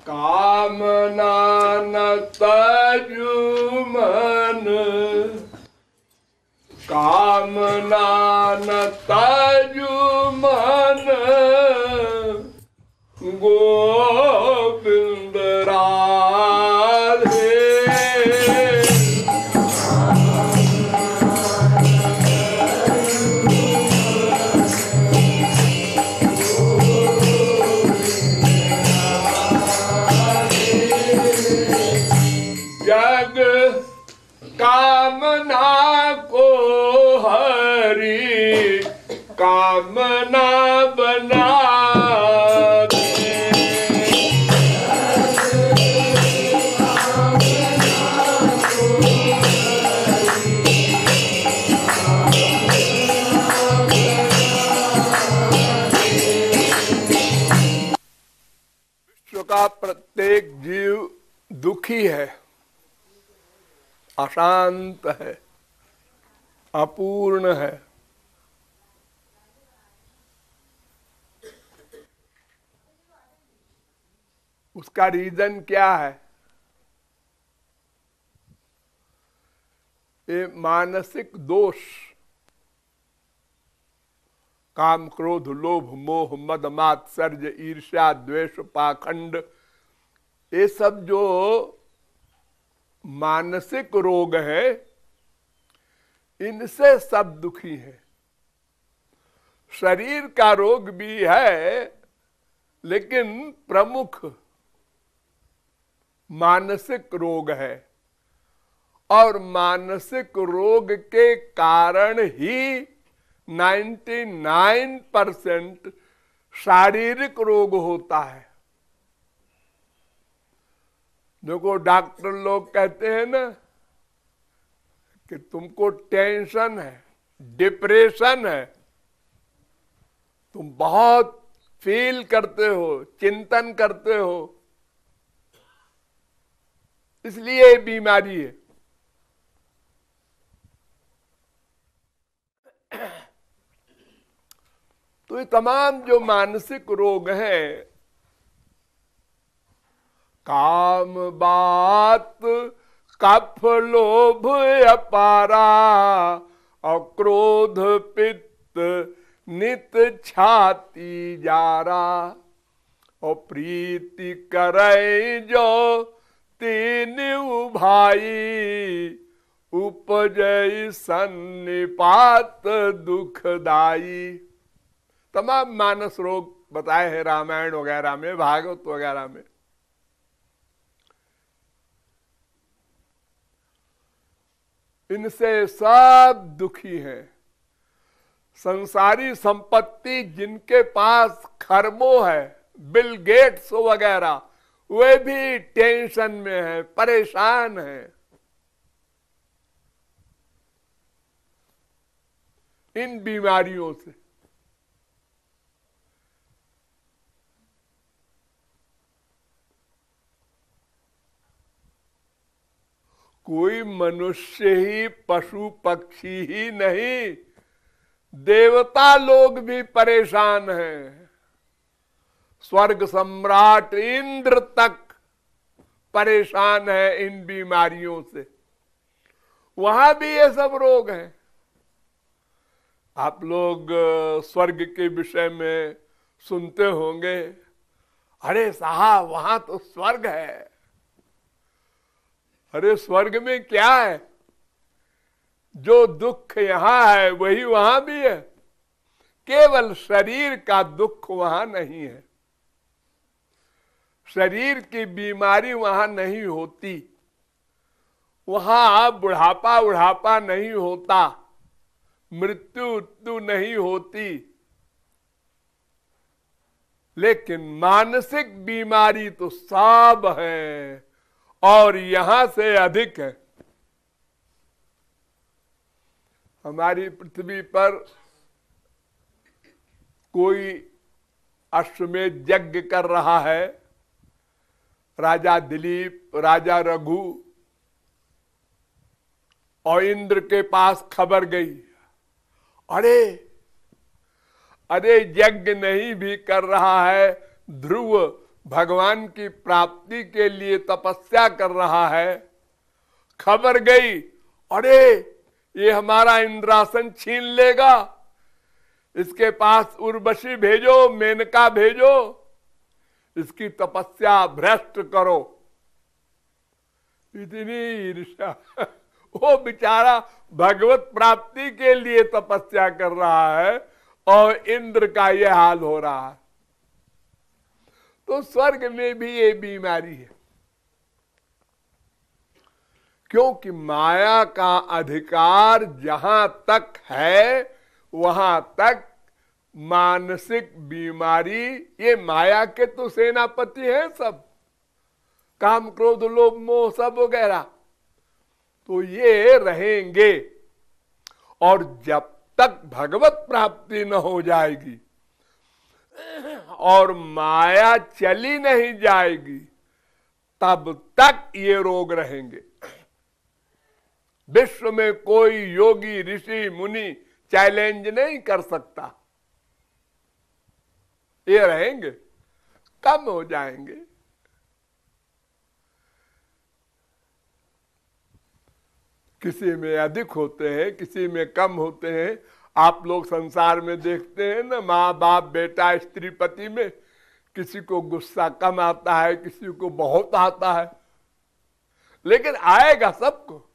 कामना न तजु मन, कामना न तजु मन, गोविंद राधे। जग कामना को हरि कामना बना दे। विश्व का प्रत्येक जीव दुखी है, अशांत है, अपूर्ण है। उसका रीजन क्या है? ये मानसिक दोष, काम क्रोध लोभ मोह मद मात्सर्य ईर्ष्या द्वेष पाखंड, ये सब जो मानसिक रोग है, इनसे सब दुखी है। शरीर का रोग भी है, लेकिन प्रमुख मानसिक रोग है। और मानसिक रोग के कारण ही 99% शारीरिक रोग होता है। देखो, डॉक्टर लोग कहते हैं ना कि तुमको टेंशन है, डिप्रेशन है, तुम बहुत फील करते हो, चिंतन करते हो, इसलिए बीमारी है। तो ये तमाम जो मानसिक रोग हैं, काम बात कफ लोभ अपारा और क्रोध पित्त नित छाती जारा और प्रीति करे जो तीन भाई उपजय सन्निपात दुखदाई। तमाम मानस रोग बताए हैं रामायण वगैरह में, भागवत वगैरह में। इनसे सब दुखी हैं। संसारी संपत्ति जिनके पास खरबों है, बिल गेट्स वगैरह, वे भी टेंशन में है, परेशान है। इन बीमारियों से कोई मनुष्य ही, पशु पक्षी ही नहीं, देवता लोग भी परेशान हैं। स्वर्ग सम्राट इंद्र तक परेशान है इन बीमारियों से। वहां भी ये सब रोग हैं। आप लोग स्वर्ग के विषय में सुनते होंगे, अरे साहब वहां तो स्वर्ग है। अरे स्वर्ग में क्या है? जो दुख यहां है वही वहां भी है। केवल शरीर का दुख वहां नहीं है, शरीर की बीमारी वहां नहीं होती, वहां बुढ़ापा नहीं होता, मृत्यु नहीं होती। लेकिन मानसिक बीमारी तो सब है, और यहां से अधिक है। हमारी पृथ्वी पर कोई अश्वमेध यज्ञ कर रहा है, राजा दिलीप, राजा रघु, और इंद्र के पास खबर गई, अरे अरे यज्ञ नहीं भी कर रहा है ध्रुव, भगवान की प्राप्ति के लिए तपस्या कर रहा है, खबर गई अरे ये हमारा इंद्रासन छीन लेगा, इसके पास उर्वशी भेजो, मेनका भेजो, इसकी तपस्या भ्रष्ट करो। इतनी ईर्ष्या। वो बेचारा भगवत प्राप्ति के लिए तपस्या कर रहा है और इंद्र का यह हाल हो रहा है। तो स्वर्ग में भी ये बीमारी है, क्योंकि माया का अधिकार जहां तक है वहां तक मानसिक बीमारी, ये माया के तो सेनापति हैं सब, काम क्रोध लोभ मोह सब वगैरह, तो ये रहेंगे। और जब तक भगवत प्राप्ति न हो जाएगी और माया चली नहीं जाएगी तब तक ये रोग रहेंगे। विश्व में कोई योगी ऋषि मुनि चैलेंज नहीं कर सकता, ये रहेंगे, कम हो जाएंगे। किसी में अधिक होते हैं, किसी में कम होते हैं। आप लोग संसार में देखते हैं ना, माँ बाप बेटा स्त्री पति में किसी को गुस्सा कम आता है, किसी को बहुत आता है, लेकिन आएगा सबको।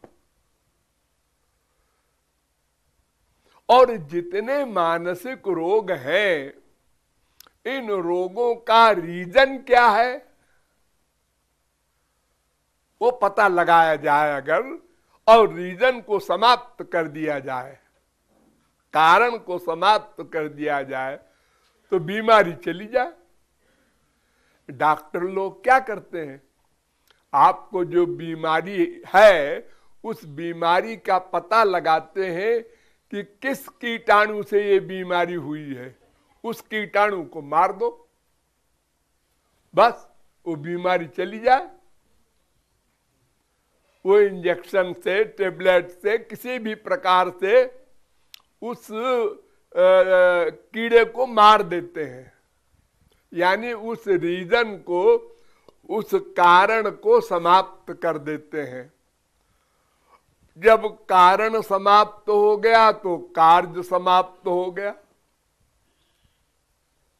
और जितने मानसिक रोग हैं, इन रोगों का रीजन क्या है वो पता लगाया जाए अगर, और रीजन को समाप्त कर दिया जाए, कारण को समाप्त कर दिया जाए, तो बीमारी चली जाए। डॉक्टर लोग क्या करते हैं, आपको जो बीमारी है उस बीमारी का पता लगाते हैं कि किस कीटाणु से ये बीमारी हुई है, उस कीटाणु को मार दो, बस वो बीमारी चली जाए। वो इंजेक्शन से, टेबलेट से, किसी भी प्रकार से उस कीड़े को मार देते हैं, यानी उस रीजन को, उस कारण को समाप्त कर देते हैं। जब कारण समाप्त हो गया तो कार्य समाप्त हो गया,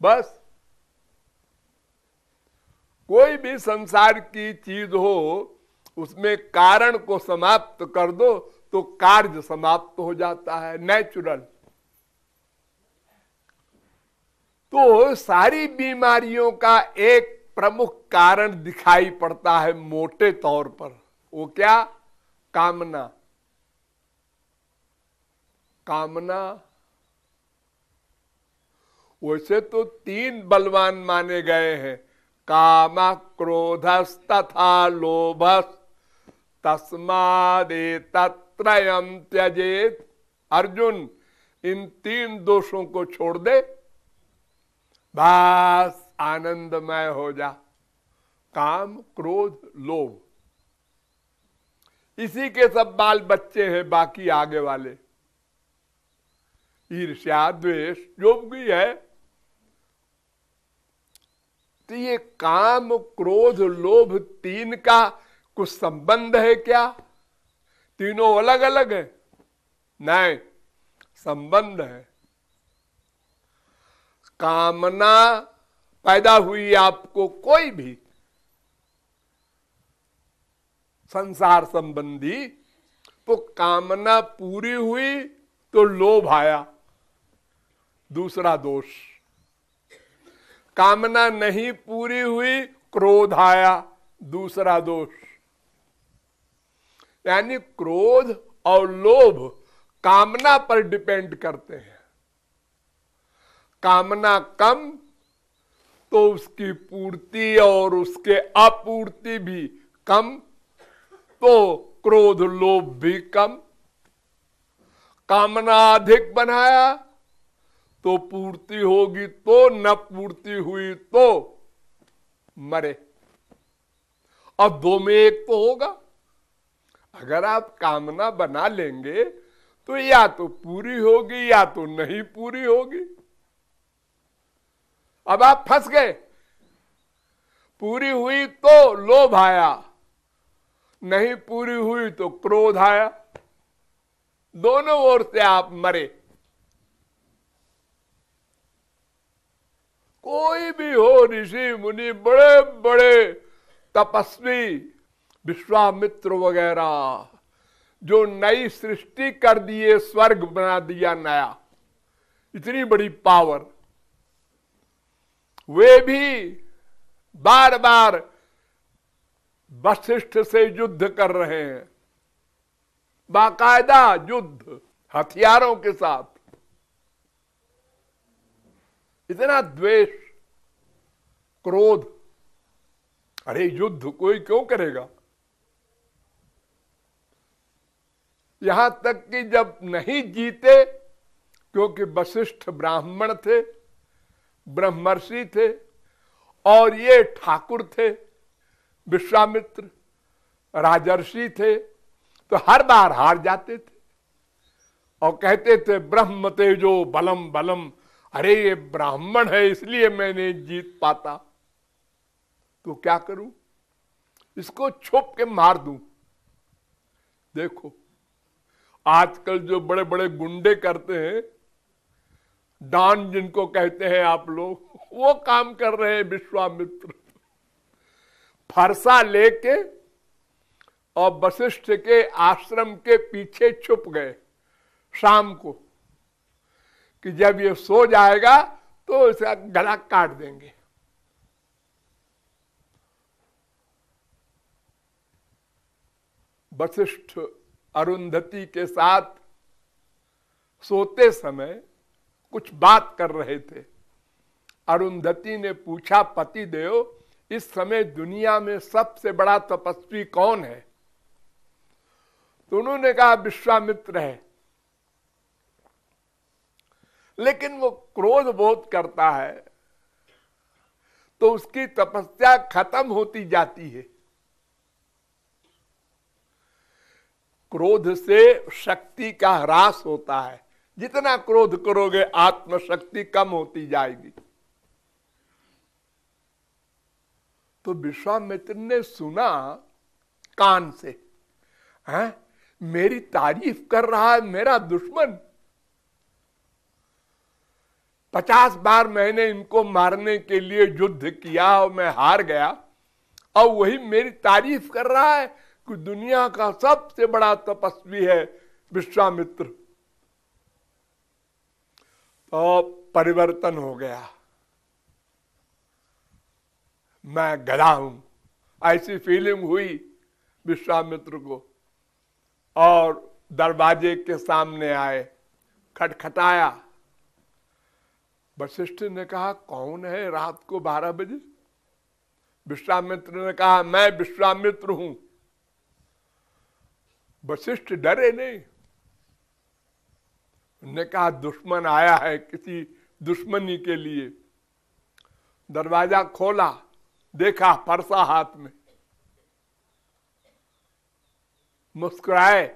बस। कोई भी संसार की चीज हो उसमें कारण को समाप्त कर दो तो कार्य समाप्त हो जाता है, नेचुरल। तो सारी बीमारियों का एक प्रमुख कारण दिखाई पड़ता है मोटे तौर पर, वो क्या? कामना। कामना। वैसे तो 3 बलवान माने गए हैं, काम क्रोधस तथा लोभस तस्मादेतत्रयम् त्यजेत। अर्जुन, इन 3 दोषों को छोड़ दे, बस आनंदमय हो जा। काम क्रोध लोभ, इसी के सब बाल बच्चे हैं, बाकी आगे वाले ईर्ष्या द्वेष जो भी है। तो ये काम क्रोध लोभ 3 का कुछ संबंध है क्या? तीनों अलग अलग है? नहीं, संबंध है। कामना पैदा हुई आपको कोई भी संसार संबंधी, तो कामना पूरी हुई तो लोभ आया, दूसरा दोष। कामना नहीं पूरी हुई, क्रोध आया, दूसरा दोष। यानी क्रोध और लोभ कामना पर डिपेंड करते हैं। कामना कम तो उसकी पूर्ति और उसके अपूर्ति भी कम, तो क्रोध लोभ भी कम। कामना अधिक बनाया तो पूर्ति होगी, तो न पूर्ति हुई तो मरे। अब 2 में 1 तो होगा। अगर आप कामना बना लेंगे तो या तो पूरी होगी या तो नहीं पूरी होगी। अब आप फंस गए, पूरी हुई तो लोभ आया, नहीं पूरी हुई तो क्रोध आया। दोनों ओर से आप मरे। कोई भी हो, ऋषि मुनि, बड़े बड़े तपस्वी, विश्वामित्र वगैरह, जो नई सृष्टि कर दिए, स्वर्ग बना दिया नया, इतनी बड़ी पावर, वे भी बार बार वशिष्ठ से युद्ध कर रहे हैं, बाकायदा युद्ध हथियारों के साथ। इतना द्वेष, क्रोध, अरे युद्ध कोई क्यों करेगा? यहां तक कि जब नहीं जीते, क्योंकि वशिष्ठ ब्राह्मण थे, ब्रह्मर्षि थे, और ये ठाकुर थे, विश्वामित्र राजर्षि थे, तो हर बार हार जाते थे और कहते थे ब्रह्म तेजो बलम बलम, अरे ये ब्राह्मण है इसलिए मैं नहीं जीत पाता, तो क्या करूं, इसको छुप के मार दूं। देखो आजकल जो बड़े बड़े गुंडे करते हैं, डॉन जिनको कहते हैं आप लोग, वो काम कर रहे हैं विश्वामित्र। फरसा लेके और वशिष्ठ के आश्रम के पीछे छुप गए शाम को, कि जब ये सो जाएगा तो इसका गला काट देंगे। वशिष्ठ अरुंधति के साथ सोते समय कुछ बात कर रहे थे। अरुंधति ने पूछा, पति देव, इस समय दुनिया में सबसे बड़ा तपस्वी कौन है? तो उन्होंने कहा विश्वामित्र है। लेकिन वो क्रोध बहुत करता है, तो उसकी तपस्या खत्म होती जाती है। क्रोध से शक्ति का ह्रास होता है, जितना क्रोध करोगे आत्मशक्ति कम होती जाएगी। तो विश्वामित्र ने सुना कान से, हैं, मेरी तारीफ कर रहा है मेरा दुश्मन। 50 बार मैंने इनको मारने के लिए युद्ध किया और मैं हार गया, और वही मेरी तारीफ कर रहा है कि दुनिया का सबसे बड़ा तपस्वी है विश्वामित्र। तो परिवर्तन हो गया, मैं गधा हूं, ऐसी फीलिंग हुई विश्वामित्र को। और दरवाजे के सामने आए, खटखटाया। वशिष्ठ ने कहा कौन है रात को 12 बजे? विश्वामित्र ने कहा मैं विश्वामित्र हूं। वशिष्ठ डरे नहीं, उन्होंने कहा दुश्मन आया है किसी दुश्मनी के लिए। दरवाजा खोला, देखा फरसा हाथ में, मुस्कुराए।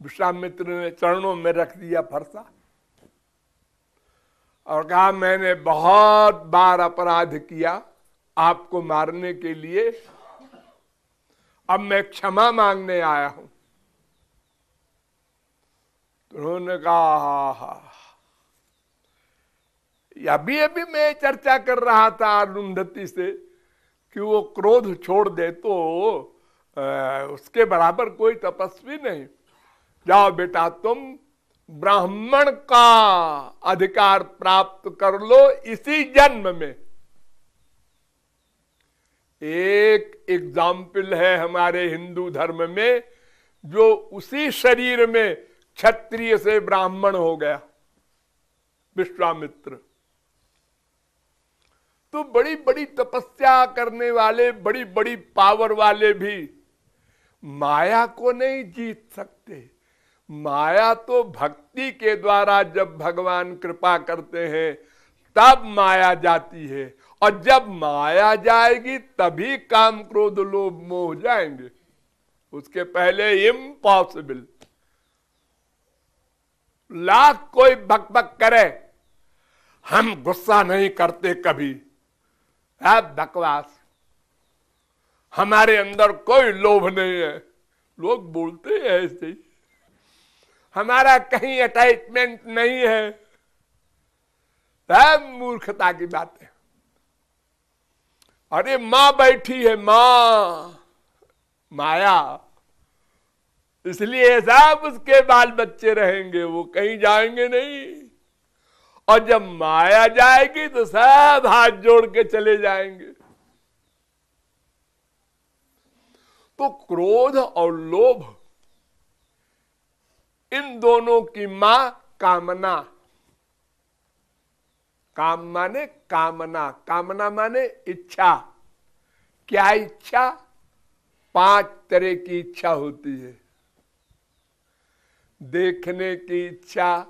विश्वामित्र ने चरणों में रख दिया फरसा और कहा मैंने बहुत बार अपराध किया आपको मारने के लिए, अब मैं क्षमा मांगने आया हूं। तो उन्होंने कहा अभी अभी मैं चर्चा कर रहा था अरुंधति से कि वो क्रोध छोड़ दे तो उसके बराबर कोई तपस्वी नहीं। जाओ बेटा तुम ब्राह्मण का अधिकार प्राप्त कर लो इसी जन्म में। एक एग्जाम्पल है हमारे हिंदू धर्म में, जो उसी शरीर में क्षत्रिय से ब्राह्मण हो गया, विश्वामित्र। तो बड़ी बड़ी तपस्या करने वाले, बड़ी बड़ी पावर वाले भी माया को नहीं जीत सकते। माया तो भक्ति के द्वारा जब भगवान कृपा करते हैं तब माया जाती है, और जब माया जाएगी तभी काम क्रोध लोभ मोह जाएंगे, उसके पहले इम्पॉसिबल। लाख कोई बकबक करे, हम गुस्सा नहीं करते कभी, अब बकवास, हमारे अंदर कोई लोभ नहीं है, लोग बोलते हैं ऐसे ही, हमारा कहीं अटैचमेंट नहीं है, सब मूर्खता की बात है। अरे मां बैठी है, मां माया, इसलिए सब उसके बाल बच्चे रहेंगे, वो कहीं जाएंगे नहीं। और जब माया जाएगी तो सब हाथ जोड़ के चले जाएंगे। तो क्रोध और लोभ, इन दोनों की मां कामना। काम माने कामना, कामना माने इच्छा। क्या इच्छा? 5 तरह की इच्छा होती है। देखने की इच्छा,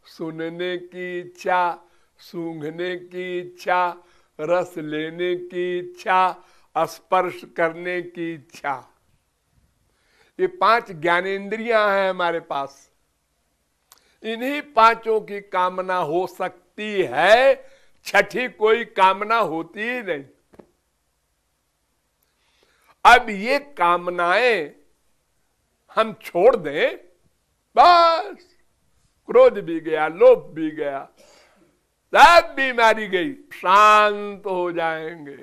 सुनने की इच्छा, सूंघने की इच्छा, रस लेने की इच्छा, स्पर्श करने की इच्छा। ये 5 ज्ञानेंद्रियां हैं हमारे पास। इन्हीं 5 की कामना हो सकती है, छठी कोई कामना होती ही नहीं। अब ये कामनाएं हम छोड़ दें, बस क्रोध भी गया, लोभ भी गया, सब बीमारी गई, शांत हो जाएंगे।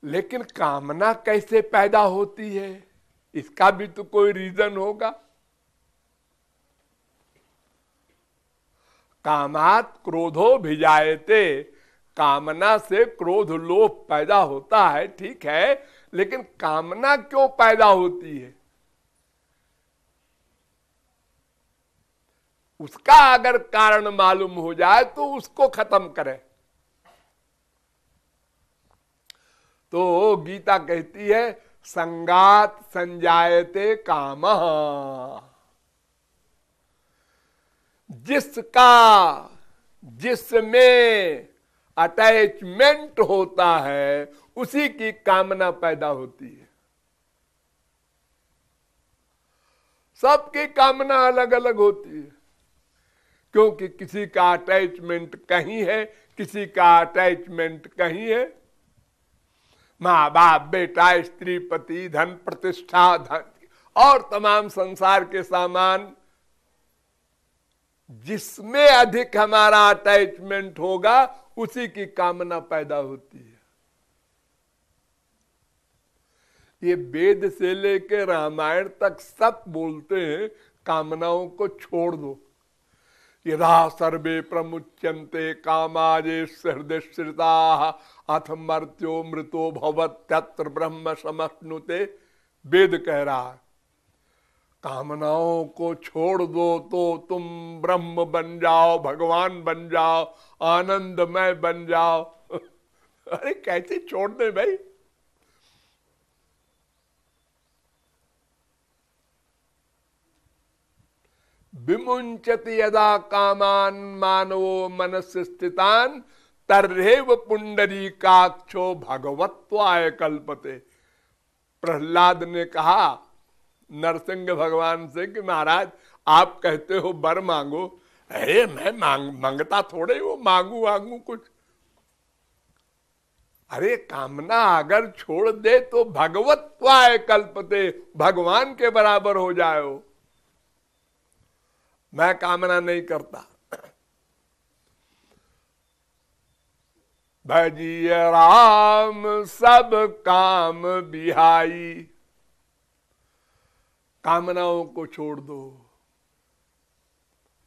लेकिन कामना कैसे पैदा होती है, इसका भी तो कोई रीजन होगा। कामात क्रोधो भिजायते, कामना से क्रोध लोभ पैदा होता है, ठीक है, लेकिन कामना क्यों पैदा होती है, उसका अगर कारण मालूम हो जाए तो उसको खत्म करें। तो गीता कहती है संगात संजायते कामः, जिसका जिसमें अटैचमेंट होता है उसी की कामना पैदा होती है। सबकी कामना अलग अलग होती है, क्योंकि किसी का अटैचमेंट कहीं है, किसी का अटैचमेंट कहीं है। माँ बाप, बेटा, स्त्री, पति, धन, प्रतिष्ठा, धन और तमाम संसार के सामान, जिसमें अधिक हमारा अटैचमेंट होगा उसी की कामना पैदा होती है। ये वेद से लेकर रामायण तक सब बोलते हैं कामनाओं को छोड़ दो। यदा सर्वे प्रमुच्यन्ते कामाजे हृदय श्रिता अथ मर्त्यो मृतो भवत्यत्र ब्रह्म समश्नुते, वेद कह रहा है कामनाओं को छोड़ दो तो तुम ब्रह्म बन जाओ, भगवान बन जाओ, आनंदमय बन जाओ। अरे कैसे छोड़ दे भाई? विमुंचति यदा कामान मानवो मनस्य स्थितान तर्रेव पुंडरीकाक्षो भगवत्वाय कल्पते। प्रहलाद ने कहा नरसिंह भगवान से कि महाराज आप कहते हो वर मांगो, अरे मैं मांगता थोड़े वो मांगू कुछ। अरे कामना अगर छोड़ दे तो भगवत्वाय कल्पते, भगवान के बराबर हो जाओ। मैं कामना नहीं करता। भजिय राम सब काम बिहाई, कामनाओं को छोड़ दो।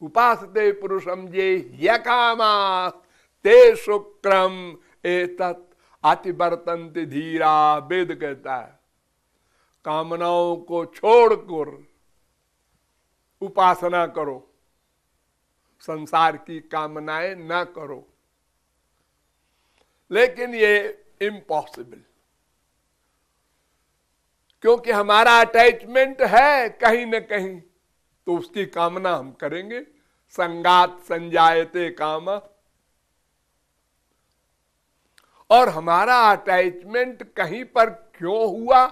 उपासते पुरुषम जे यकामा ते शुक्रम एतत् अतिवर्तन्ते धीरा, वेद कहता है कामनाओं को छोड़कर उपासना करो, संसार की कामनाएं ना करो। लेकिन ये इम्पॉसिबल, क्योंकि हमारा अटैचमेंट है कहीं न कहीं, तो उसकी कामना हम करेंगे। संगात संजायते काम, और हमारा अटैचमेंट कहीं पर क्यों हुआ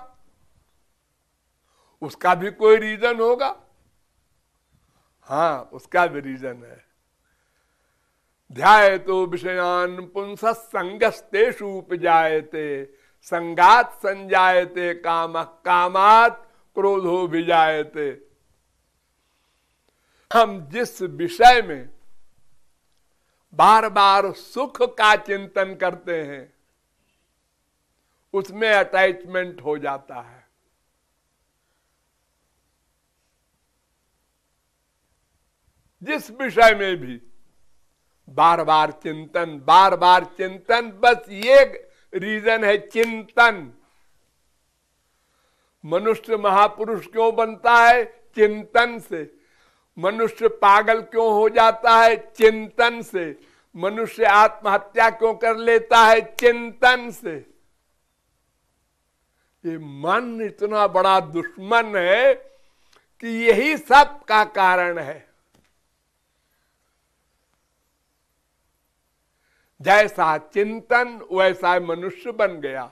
उसका भी कोई रीजन होगा। हाँ, उसका भी रीजन है। ध्यायतो विषयान पुंसः संगस्तेषु उपजायते संगात संजायते कामः कामात् क्रोधो विजायते। हम जिस विषय में बार बार सुख का चिंतन करते हैं उसमें अटैचमेंट हो जाता है। जिस विषय में भी बार बार चिंतन बस ये रीजन है चिंतन। मनुष्य महापुरुष क्यों बनता है? चिंतन से। मनुष्य पागल क्यों हो जाता है? चिंतन से। मनुष्य आत्महत्या क्यों कर लेता है? चिंतन से। ये मन इतना बड़ा दुश्मन है कि यही सब का कारण है। जैसा चिंतन वैसा मनुष्य बन गया।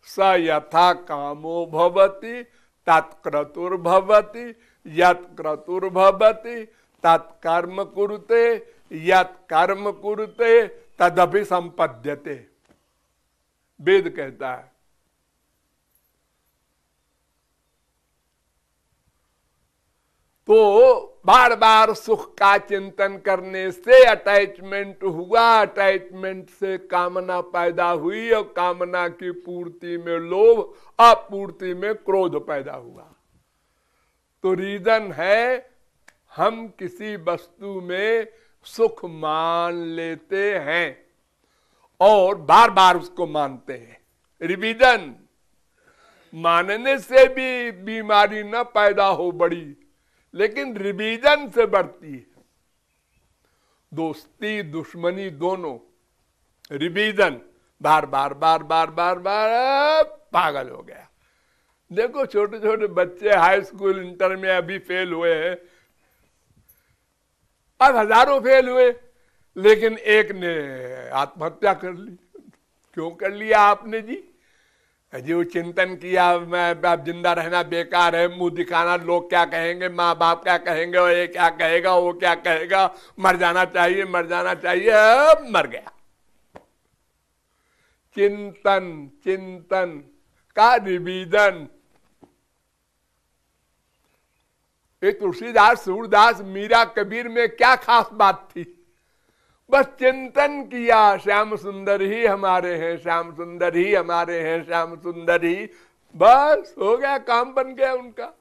स यथा कामो भवति तत्क्रतुर्भवति यत् क्रतुर्भवति तत्कर्म कुरुते यत् कर्म कुरुते तदपि संपद्यते। वेद कहता है। तो बार बार सुख का चिंतन करने से अटैचमेंट हुआ, अटैचमेंट से कामना पैदा हुई और कामना की पूर्ति में लोभ, अपूर्ति में क्रोध पैदा हुआ। तो रीजन है हम किसी वस्तु में सुख मान लेते हैं और बार बार उसको मानते हैं। रिवीजन मानने से भी बीमारी न पैदा हो बड़ी, लेकिन रिवीजन से बढ़ती है। दोस्ती दुश्मनी दोनों। रिवीजन बार बार पागल हो गया। देखो छोटे छोटे बच्चे हाई स्कूल इंटर में अभी फेल हुए हैं, अब हजारों फेल हुए, लेकिन एक ने आत्महत्या कर ली। क्यों कर लिया आपने जी? वो चिंतन किया मैं अब जिंदा रहना बेकार है, मुंह दिखाना, लोग क्या कहेंगे, माँ बाप क्या कहेंगे, और ये क्या कहेगा, वो क्या कहेगा, मर जाना चाहिए, अब मर गया। चिंतन का रिवीजन। ये तुलसीदास, सूरदास, मीरा, कबीर में क्या खास बात थी? बस चिंतन किया, श्याम सुंदर ही हमारे हैं, श्याम सुंदर ही हमारे हैं, श्याम सुंदर ही। बस हो गया, काम बन गया उनका।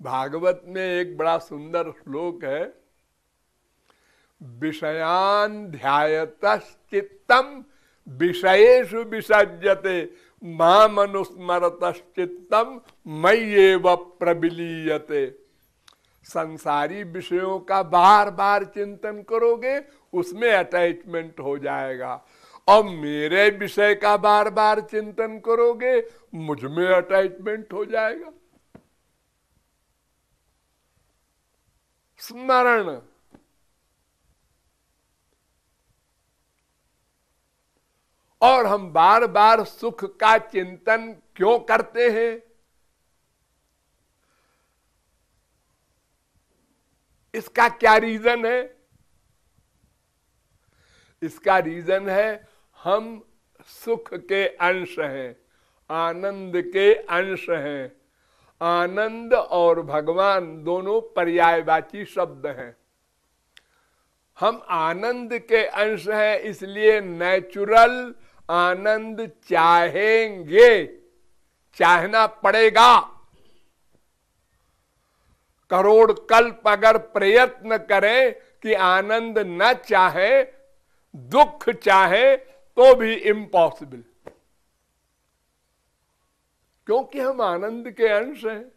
भागवत में एक बड़ा सुंदर श्लोक है, विषयान ध्यायतश्चित्तम विषयेषु विसज्जते माम अनुस्मरतश्चित्तम मय्येव प्रविलीयते। संसारी विषयों का बार बार चिंतन करोगे उसमें अटैचमेंट हो जाएगा, और मेरे विषय का बार बार चिंतन करोगे मुझ में अटैचमेंट हो जाएगा। स्मरण। और हम बार बार सुख का चिंतन क्यों करते हैं? इसका क्या रीजन है? इसका रीजन है हम सुख के अंश हैं, आनंद के अंश हैं। आनंद और भगवान दोनों पर्यायवाची शब्द हैं। हम आनंद के अंश हैं, इसलिए नेचुरल आनंद चाहेंगे, चाहना पड़ेगा। करोड़ कल्प अगर प्रयत्न करें कि आनंद न चाहे, दुख चाहे, तो भी इम्पॉसिबल, क्योंकि हम आनंद के अंश हैं।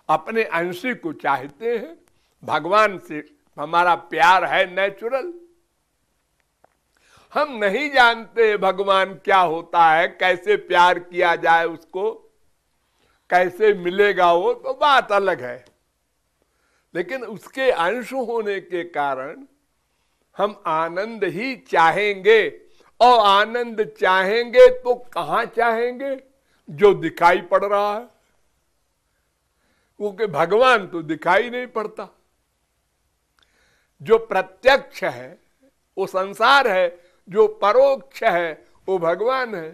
अपने अंशी को चाहते हैं। भगवान से हमारा प्यार है नेचुरल। हम नहीं जानते भगवान क्या होता है, कैसे प्यार किया जाए उसको, कैसे मिलेगा वो तो बात अलग है। लेकिन उसके अंश होने के कारण हम आनंद ही चाहेंगे, और आनंद चाहेंगे तो कहां चाहेंगे? जो दिखाई पड़ रहा है, क्योंकि भगवान तो दिखाई नहीं पड़ता। जो प्रत्यक्ष है वो संसार है, जो परोक्ष है वो भगवान है।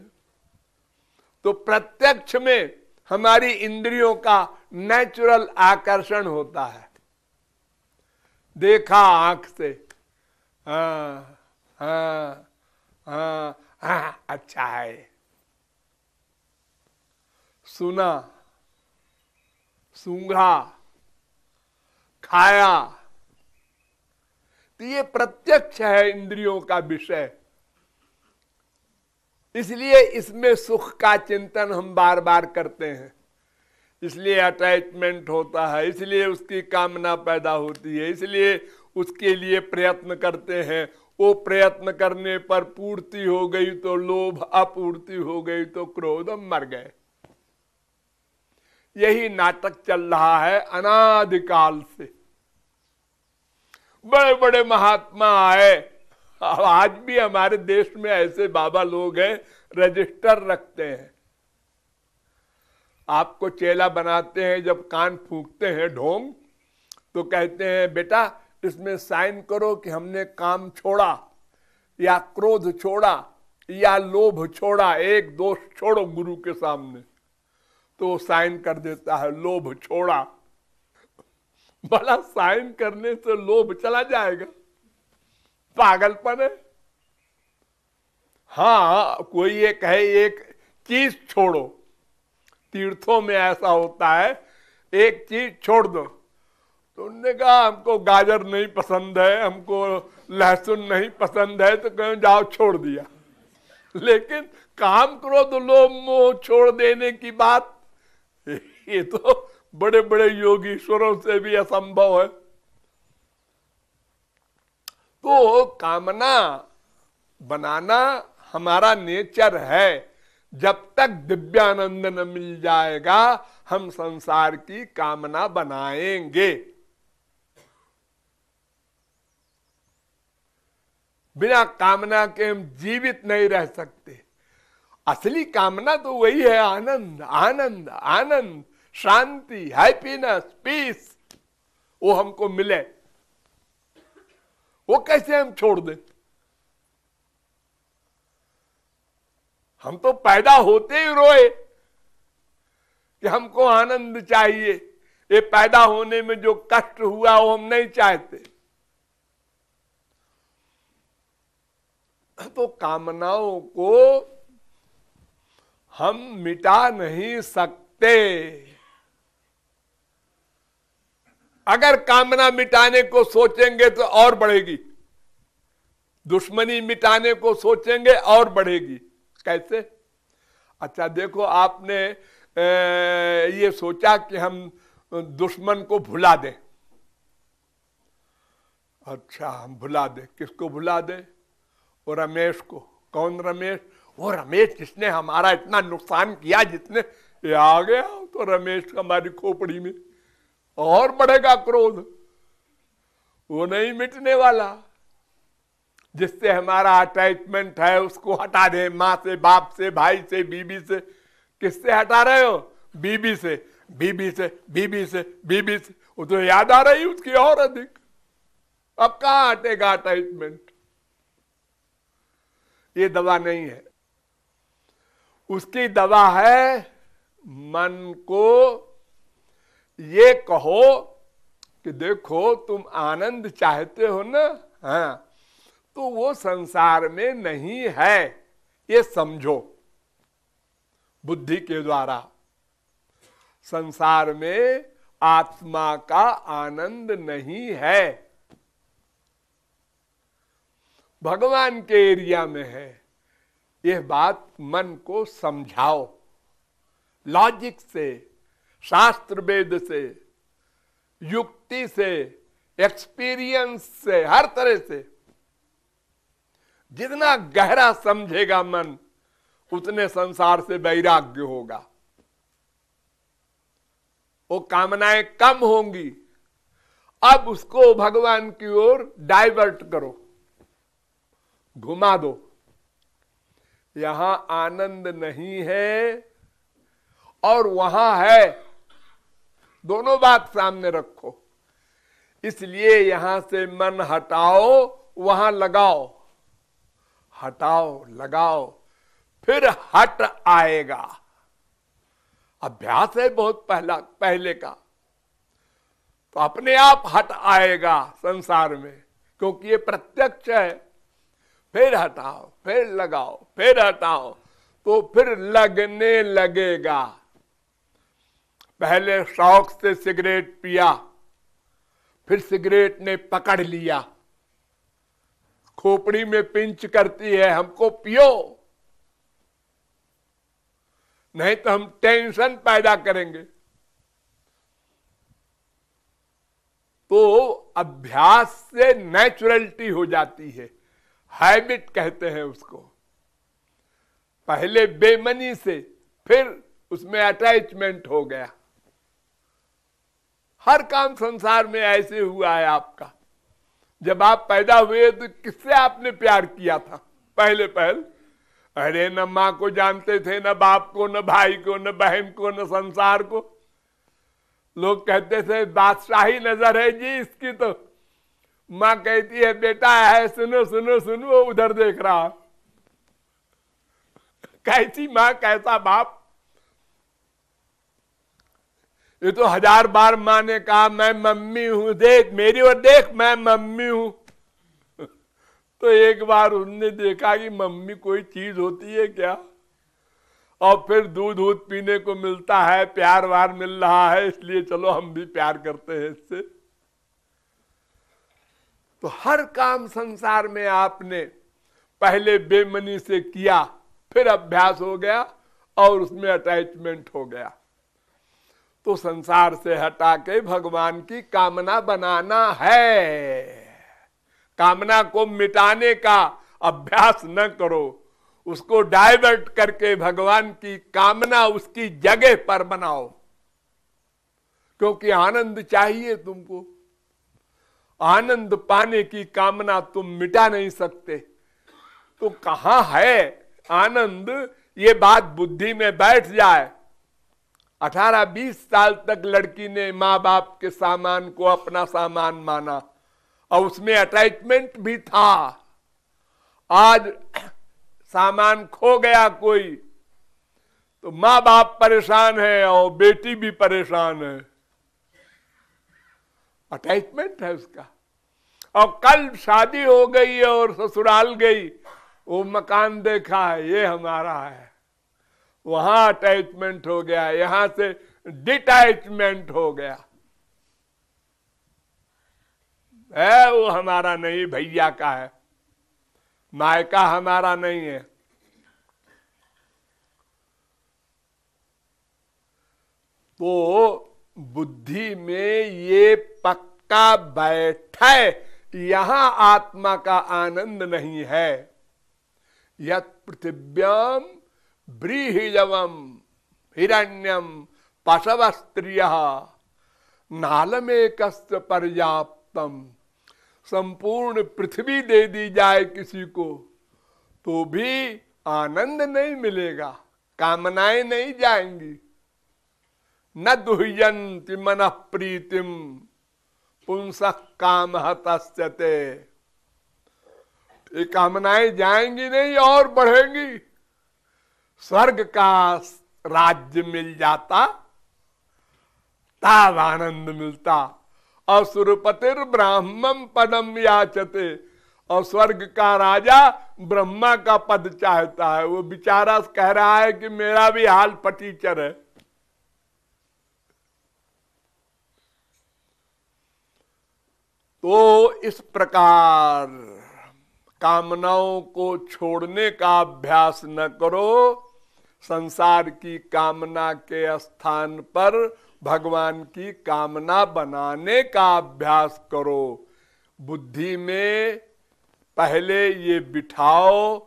तो प्रत्यक्ष में हमारी इंद्रियों का नेचुरल आकर्षण होता है, देखा आंख से, हाँ हाँ हाँ हाँ अच्छा है, सुना, सूंघा, खाया, तो ये प्रत्यक्ष है इंद्रियों का विषय। इसलिए इसमें सुख का चिंतन हम बार बार करते हैं, इसलिए अटैचमेंट होता है, इसलिए उसकी कामना पैदा होती है, इसलिए उसके लिए प्रयत्न करते हैं। वो प्रयत्न करने पर पूर्ति हो गई तो लोभ, अपूर्ति हो गई तो क्रोध, मर गए। यही नाटक चल रहा है अनादिकाल से। बड़े बड़े महात्मा आए, आज भी हमारे देश में ऐसे बाबा लोग हैं, रजिस्टर रखते हैं, आपको चेला बनाते हैं। जब कान फूंकते हैं ढोंग, तो कहते हैं बेटा इसमें साइन करो कि हमने काम छोड़ा, या क्रोध छोड़ा, या लोभ छोड़ा, एक दोष छोड़ो गुरु के सामने। तो वो साइन कर देता है, लोभ छोड़ा। भला साइन करने से लोभ चला जाएगा? पागलपन है। हाँ, कोई ये कहे एक चीज छोड़ो, तीर्थों में ऐसा होता है, एक चीज छोड़ दो, तो उन्होंने कहा हमको गाजर नहीं पसंद है, हमको लहसुन नहीं पसंद है, तो कहीं जाओ छोड़ दिया। लेकिन काम करो तो लोभ मोह छोड़ देने की बात, ये तो बड़े बड़े योगीश्वरों से भी असंभव है। तो कामना बनाना हमारा नेचर है। जब तक दिव्यानंद न मिल जाएगा हम संसार की कामना बनाएंगे। बिना कामना के हम जीवित नहीं रह सकते। असली कामना तो वही है, आनंद आनंद आनंद, शांति, हैप्पीनेस, पीस, वो हमको मिले। वो कैसे हम छोड़ दें? हम तो पैदा होते ही रोए कि हमको आनंद चाहिए। ये पैदा होने में जो कष्ट हुआ वो हम नहीं चाहते। तो कामनाओं को हम मिटा नहीं सकते। अगर कामना मिटाने को सोचेंगे तो और बढ़ेगी, दुश्मनी मिटाने को सोचेंगे और बढ़ेगी। कैसे? अच्छा देखो, आपने ये सोचा कि हम दुश्मन को भुला दें। अच्छा, हम भुला दें, किसको भुला दें? वो रमेश को। कौन रमेश? वो रमेश जिसने हमारा इतना नुकसान किया, जितने ये आ गया तो रमेश हमारी खोपड़ी में, और बढ़ेगा क्रोध। वो नहीं मिटने वाला। जिससे हमारा अटैचमेंट है उसको हटा दे, माँ से, बाप से, भाई से, बीबी से। किससे हटा रहे हो? बीबी से, बीबी से, बीबी से, बीबी से। वो तो याद आ रही उसकी और अधिक। अब कहाँ हटेगा अटैचमेंट? ये दवा नहीं है। उसकी दवा है मन को ये कहो कि देखो तुम आनंद चाहते हो ना, हाँ, तो वो संसार में नहीं है, ये समझो। बुद्धि के द्वारा संसार में आत्मा का आनंद नहीं है, भगवान के एरिया में है। यह बात मन को समझाओ, लॉजिक से, शास्त्र वेद से, युक्ति से, एक्सपीरियंस से, हर तरह से। जितना गहरा समझेगा मन, उतने संसार से वैराग्य होगा। वो कामनाएं कम होंगी। अब उसको भगवान की ओर डाइवर्ट करो, घुमा दो। यहां आनंद नहीं है और वहां है, दोनों बात सामने रखो। इसलिए यहां से मन हटाओ, वहां लगाओ, हटाओ लगाओ, फिर हट आएगा। अभ्यास है बहुत पहले का, तो अपने आप हट आएगा संसार में, क्योंकि ये प्रत्यक्ष है। फिर हटाओ, फिर लगाओ, फिर हटाओ, तो फिर लगने लगेगा। पहले शौक से सिगरेट पिया, फिर सिगरेट ने पकड़ लिया, खोपड़ी में पिंच करती है, हमको पियो, नहीं तो हम टेंशन पैदा करेंगे। तो अभ्यास से नेचुरलिटी हो जाती है, हैबिट कहते हैं उसको। पहले बेमनी से, फिर उसमें अटैचमेंट हो गया। हर काम संसार में ऐसे हुआ है आपका। जब आप पैदा हुए तो किससे आपने प्यार किया था? पहले अरे न माँ को जानते थे, न बाप को, न भाई को, न बहन को, न संसार को। लोग कहते थे बादशाही नजर है जी इसकी, तो माँ कहती है बेटा है, सुनो सुनो सुनो, वो उधर देख रहा। कैसी माँ कैसा बाप। ये तो 1000 बार माँ ने कहा मैं मम्मी हूं, देख मेरी ओर देख, मैं मम्मी हूं। तो एक बार उन्होंने देखा कि मम्मी कोई चीज होती है क्या, और फिर दूध पीने को मिलता है, प्यार वार मिल रहा है, इसलिए चलो हम भी प्यार करते हैं इससे। तो हर काम संसार में आपने पहले बेमनी से किया, फिर अभ्यास हो गया और उसमें अटैचमेंट हो गया। तो संसार से हटा के भगवान की कामना बनाना है। कामना को मिटाने का अभ्यास न करो, उसको डाइवर्ट करके भगवान की कामना उसकी जगह पर बनाओ, क्योंकि आनंद चाहिए तुमको। आनंद पाने की कामना तुम मिटा नहीं सकते। तो कहां है आनंद, ये बात बुद्धि में बैठ जाए। 18-20 साल तक लड़की ने माँ बाप के सामान को अपना सामान माना और उसमें अटैचमेंट भी था। आज सामान खो गया कोई तो माँ बाप परेशान है और बेटी भी परेशान है, अटैचमेंट है उसका। और कल शादी हो गई और ससुराल गई, वो मकान देखा है ये हमारा है, वहां अटैचमेंट हो गया, यहां से डिटैचमेंट हो गया है। वो हमारा नहीं, भैया का है, मायका हमारा नहीं है। तो बुद्धि में ये पक्का बैठे, यहां आत्मा का आनंद नहीं है। यत् पृथिव्याम व्रीहिजवम हिरण्यम पशव स्त्रिय नालमेकस्य पर्याप्तम। संपूर्ण पृथ्वी दे दी जाए किसी को तो भी आनंद नहीं मिलेगा, कामनाएं नहीं जाएंगी। न दुह्यन्ति मनः प्रीतिम पुंसः कामः तस्यते। ये कामनाएं जाएंगी नहीं और बढ़ेंगी। स्वर्ग का राज्य मिल जाता तब आनंद मिलता। असुरपतिर ब्राह्मण पदम याचते। और स्वर्ग का राजा ब्रह्मा का पद चाहता है। वो बेचारा कह रहा है कि मेरा भी हाल पटीचर है। तो इस प्रकार कामनाओं को छोड़ने का अभ्यास न करो, संसार की कामना के स्थान पर भगवान की कामना बनाने का अभ्यास करो। बुद्धि में पहले ये बिठाओ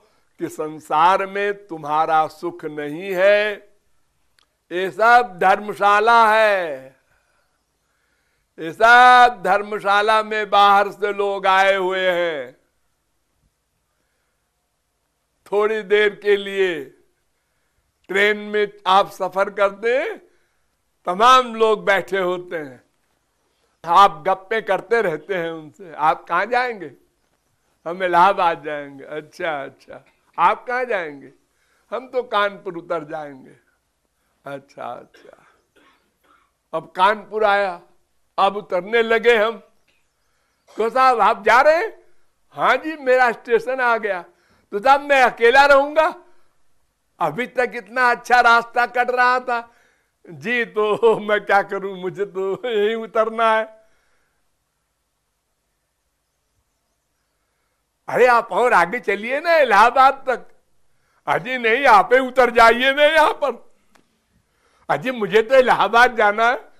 कि संसार में तुम्हारा सुख नहीं है, ये सब धर्मशाला है। ये सब धर्मशाला में बाहर से लोग आए हुए हैं, थोड़ी देर के लिए ट्रेन में आप सफर करते हैं, तमाम लोग बैठे होते हैं, आप गप्पे करते रहते हैं उनसे। आप कहाँ जाएंगे? हम इलाहाबाद जाएंगे। अच्छा अच्छा, आप कहाँ जाएंगे? हम तो कानपुर उतर जाएंगे। अच्छा अच्छा, अब कानपुर आया, अब उतरने लगे हम। तो साहब आप जा रहे हैं? हाँ जी, मेरा स्टेशन आ गया। तो साहब मैं अकेला रहूंगा? अभी तक इतना अच्छा रास्ता कट रहा था जी, तो मैं क्या करूं, मुझे तो यहीं उतरना है। अरे आप और आगे चलिए ना इलाहाबाद तक। अजी नहीं, आप ही उतर जाइए ना यहाँ पर। अजी मुझे तो इलाहाबाद जाना है।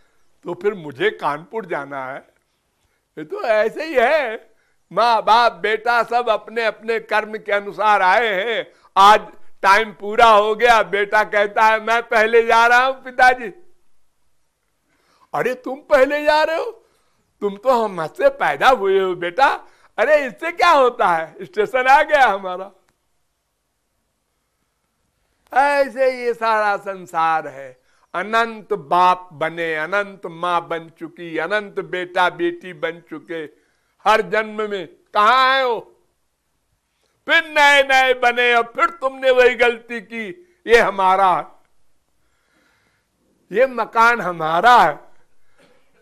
तो फिर मुझे कानपुर जाना है। ये तो ऐसे ही है, माँ बाप बेटा सब अपने अपने कर्म के अनुसार आए हैं। आज टाइम पूरा हो गया, बेटा कहता है मैं पहले जा रहा हूं पिताजी। अरे तुम पहले जा रहे हो? तुम तो हमसे पैदा हुए हो बेटा। अरे इससे क्या होता है, स्टेशन आ गया हमारा। ऐसे ये सारा संसार है। अनंत बाप बने, अनंत माँ बन चुकी, अनंत बेटा बेटी बन चुके। हर जन्म में कहाँ आए हो? फिर नए नए बने और फिर तुमने वही गलती की। ये हमारा है, ये मकान हमारा है।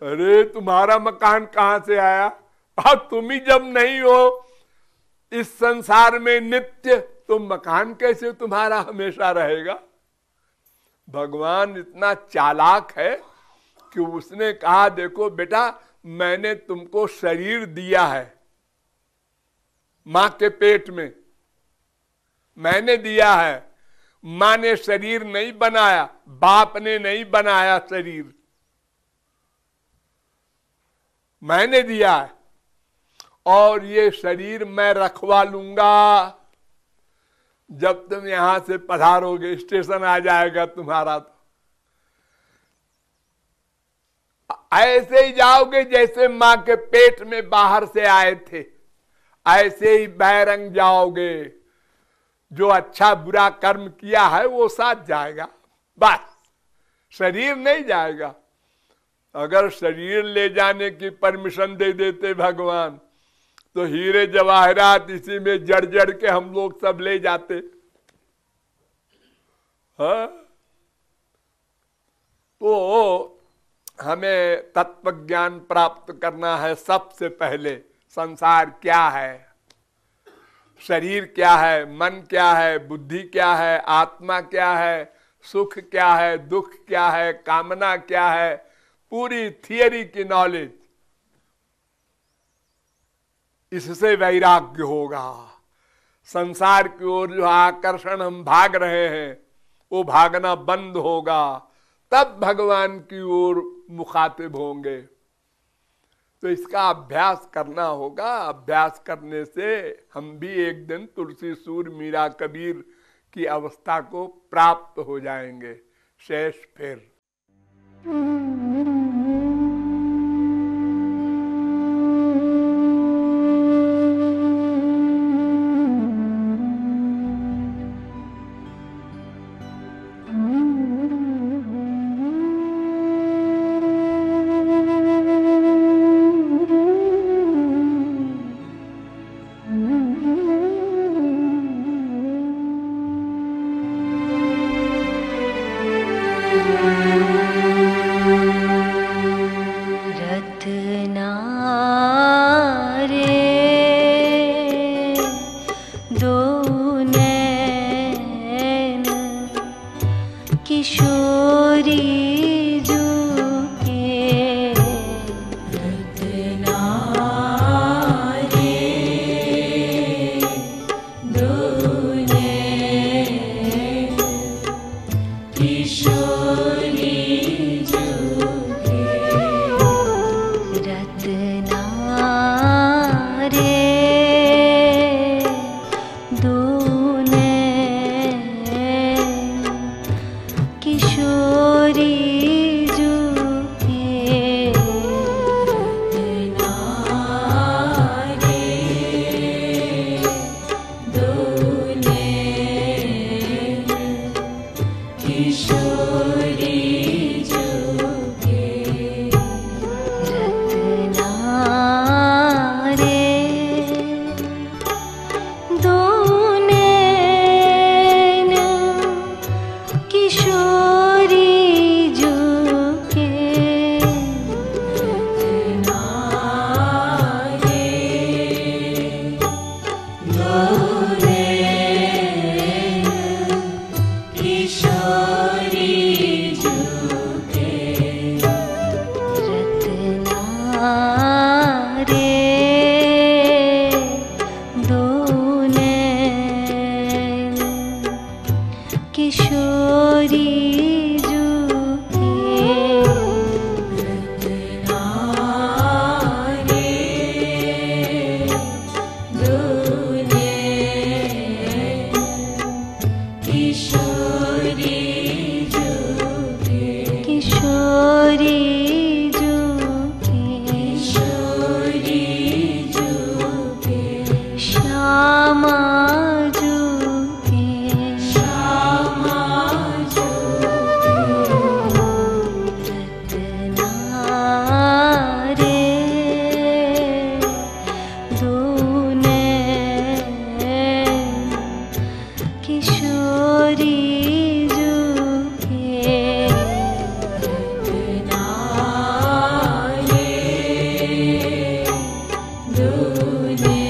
अरे तुम्हारा मकान कहां से आया? अब तुम ही जब नहीं हो इस संसार में नित्य, तो मकान कैसे तुम्हारा हमेशा रहेगा? भगवान इतना चालाक है कि उसने कहा देखो बेटा, मैंने तुमको शरीर दिया है, मां के पेट में मैंने दिया है। मां ने शरीर नहीं बनाया, बाप ने नहीं बनाया शरीर, मैंने दिया है। और ये शरीर मैं रखवा लूंगा। जब तुम यहां से पधारोगे, स्टेशन आ जाएगा तुम्हारा, तो ऐसे ही जाओगे जैसे मां के पेट में बाहर से आए थे, ऐसे ही बैरंग जाओगे। जो अच्छा बुरा कर्म किया है वो साथ जाएगा, बस शरीर नहीं जाएगा। अगर शरीर ले जाने की परमिशन दे देते भगवान, तो हीरे जवाहरात इसी में जड़ जड़ के हम लोग सब ले जाते। हाँ? तो हमें तत्व ज्ञान प्राप्त करना है। सबसे पहले संसार क्या है, शरीर क्या है, मन क्या है, बुद्धि क्या है, आत्मा क्या है, सुख क्या है, दुख क्या है, कामना क्या है, पूरी थियरी की नॉलेज। इससे वैराग्य होगा। संसार की ओर जो आकर्षण हम भाग रहे हैं वो भागना बंद होगा, तब भगवान की ओर मुखातिब होंगे। तो इसका अभ्यास करना होगा। अभ्यास करने से हम भी एक दिन तुलसी सूर मीरा कबीर की अवस्था को प्राप्त हो जाएंगे। शेष फिर तूने